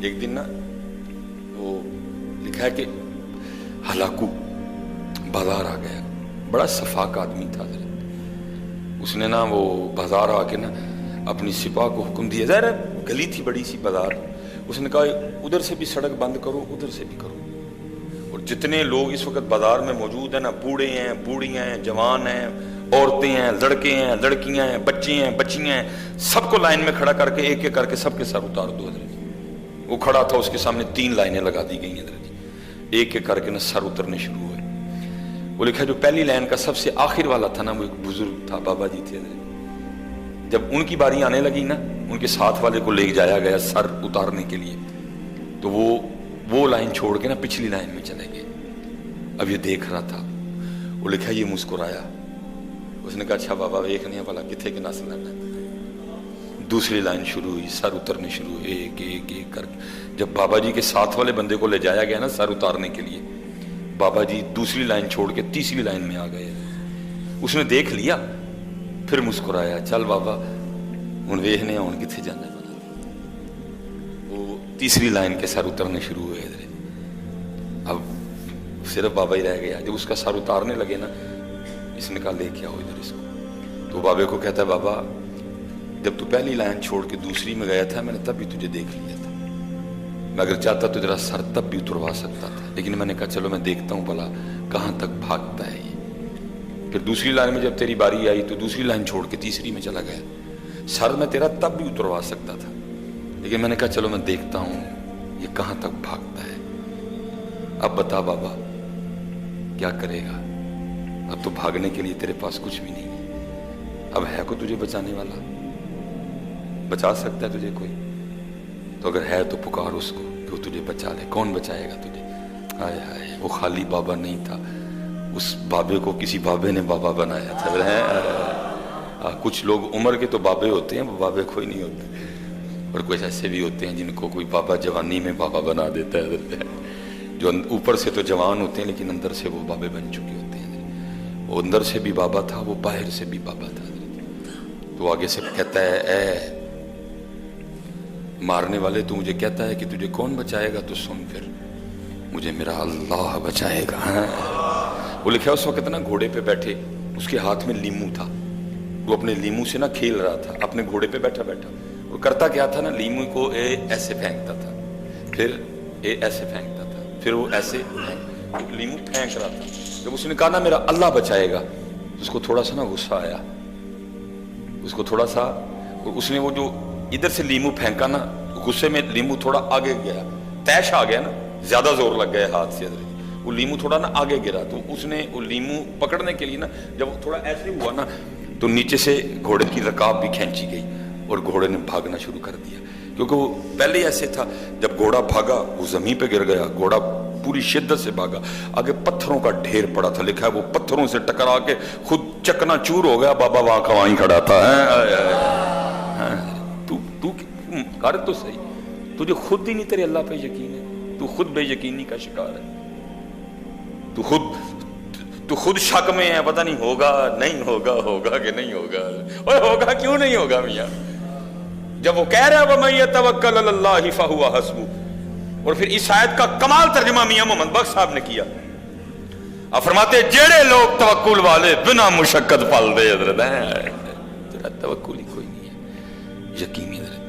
ایک دن نا وہ لکھا ہے کہ ہلاکو بازار آ گیا، بڑا صفاق آدمی تھا حضرت، اس نے نا وہ بازار آ کے نا اپنی سپاہ کو حکم دیا، ظاہر گلی تھی بڑی سی بازار، اس نے کہا ادھر سے بھی سڑک بند کرو ادھر سے بھی کرو، اور جتنے لوگ اس وقت بازار میں موجود ہیں نا، بوڑھے ہیں بوڑھیاں ہیں جوان ہیں عورتیں ہیں لڑکے ہیں لڑکیاں ہیں بچے ہیں بچیاں ہیں، سب کو لائن میں کھڑا کر کے ایک ایک کر کے سب کے سر اتار دو حضرت۔ وہ کھڑا تھا، اس کے سامنے 3 لائنیں لگا دی گئی حضرت، ایک ایک کر کے نا سر اترنے شروع ہوئے۔ وہ لکھا جو پہلی لائن کا سب سے آخر والا تھا نا، وہ ایک بزرگ تھا، بابا جی تھے حضرت۔ جب ان کی باری آنے لگی نا، ان کے ساتھ والے کو لے جایا گیا سر اتارنے کے لیے، تو وہ لائن چھوڑ کے نا پچھلی لائن میں چلے گئے۔ اب یہ دیکھ رہا تھا، وہ لکھا یہ مسکرایا، اس نے کہا اچھا بابا دیکھنے والا کتنے کے نسل ہے۔ دوسری لائن شروع ہوئی، سر اترنے شروع ہوئے ایک ایک ایک کر کے۔ جب بابا جی کے ساتھ والے بندے کو لے جایا گیا نا سر اتارنے کے لیے، بابا جی دوسری لائن چھوڑ کے تیسری لائن میں آ گئے۔ اس نے دیکھ لیا، پھر مسکرایا، چل بابا ہن ویکھنے ہن کتنے جانا ہے۔ وہ تیسری لائن کے سر اترنے شروع ہوئے حضرت۔ اب صرف بابا ہی رہ گیا۔ جب اس کا سر اتارنے لگے نا، اس نے کہا لے کے آؤ ادھر اس کو۔ تو بابے کو کہتا ہے بابا جب تو پہلی لائن چھوڑ کے دوسری میں گیا تھا میں نے تب بھی تجھے دیکھ لیا تھا، میں اگر چاہتا تو تیرا سر تب بھی اتروا سکتا تھا، لیکن میں نے کہا چلو میں دیکھتا ہوں بھلا کہاں تک بھاگتا ہے یہ۔ پھر دوسری لائن میں جب تیری باری آئی تو دوسری لائن چھوڑ کے تیسری میں چلا گیا، سر میں تیرا تب بھی اتروا سکتا تھا، لیکن میں نے کہا چلو میں دیکھتا ہوں یہ کہاں تک بھاگتا ہے۔ اب بتا بابا کیا کرے گا؟ اب تو بھاگنے کے لیے تیرے پاس کچھ بھی نہیں ہے، اب ہے کو تجھے بچانے والا؟ بچا سکتا ہے تجھے کوئی؟ تو اگر ہے تو پکار اس کو کہ وہ تجھے بچا لے۔ کون بچائے گا تجھے؟ ہائے ہائے، وہ خالی بابا نہیں تھا، اس بابے کو کسی بابے نے بابا بنایا تھا۔ کچھ لوگ عمر کے تو بابے ہوتے ہیں، وہ بابے کوئی نہیں ہوتے، اور کچھ ایسے بھی ہوتے ہیں جن کو کوئی بابا جوانی میں بابا بنا دیتا ہے، جو اوپر سے تو جوان ہوتے ہیں لیکن اندر سے وہ بابے بن چکے ہوتے ہیں۔ وہ اندر سے بھی بابا تھا، وہ باہر سے بھی بابا تھا۔ تو آگے سے کہتا ہے اے مارنے والے، تو مجھے کہتا ہے کہ تجھے کون بچائے گا؟ تو سن پھر، مجھے میرا اللہ بچائے گا۔ وہ لکھا اس وقت نا گھوڑے پہ بیٹھے، اس کے ہاتھ میں لیمو تھا، وہ اپنے لیمو سے نا کھیل رہا تھا اپنے گھوڑے پہ بیٹھا بیٹھا۔ وہ کرتا کیا تھا نا، لیمو کو ایسے پھینکتا تھا، پھر ایسے پھینکتا تھا، پھر وہ ایسے لیمو پھینک رہا تھا۔ جب اس نے کہا نا میرا اللہ بچائے گا، اس کو تھوڑا سا نا غصہ آیا، اس کو تھوڑا سا، اس نے وہ جو ادھر سے لیمو پھینکا نا، غصے میں لیمو تھوڑا آگے گیا، تیش آ گیا نا، زیادہ زور لگ گیا ہاتھ سے، وہ لیمو تھوڑا نا آگے گرا، تو اس نے وہ لیمو پکڑنے کے لیے نا جب وہ تھوڑا ایسے ہوا نا تو نیچے سے گھوڑے کی رکاب بھی کھینچی گئی اور گھوڑے نے بھاگنا شروع کر دیا، کیونکہ وہ پہلے ایسے تھا، جب گھوڑا بھاگا وہ زمین پہ گر گیا، گھوڑا پوری شدت سے بھاگا، آگے پتھروں کا ڈھیر پڑا تھا، لکھا ہے وہ پتھروں سے ٹکرا کے خود چکنا چور ہو گیا، بابا وہاں کا وہیں کھڑا تھا۔ تو کر تو صحیح، تجھے خود ہی نہیں تیرے اللہ پہ یقین ہے، تو خود بے یقینی کا شکار ہے، تو خود شک میں ہے، پتہ نہیں ہوگا نہیں ہوگا، ہوگا کہ نہیں ہوگا، اور ہوگا کیوں نہیں ہوگا میاں؟ جب وہ کہہ رہا ہے وَمَن يَتَوَكَّلْ عَلَى اللَّهِ فَهُوَ حَسْبُهُ، اور پھر اس آیت کا کمال ترجمہ میاں محمد بخش صاحب نے کیا، آپ فرماتے جڑے لوگ توکل والے بنا مشقت پال دے حضرت ہیں، تیرا توکل ہی کوئی نہیں ہے، یقینی حضرت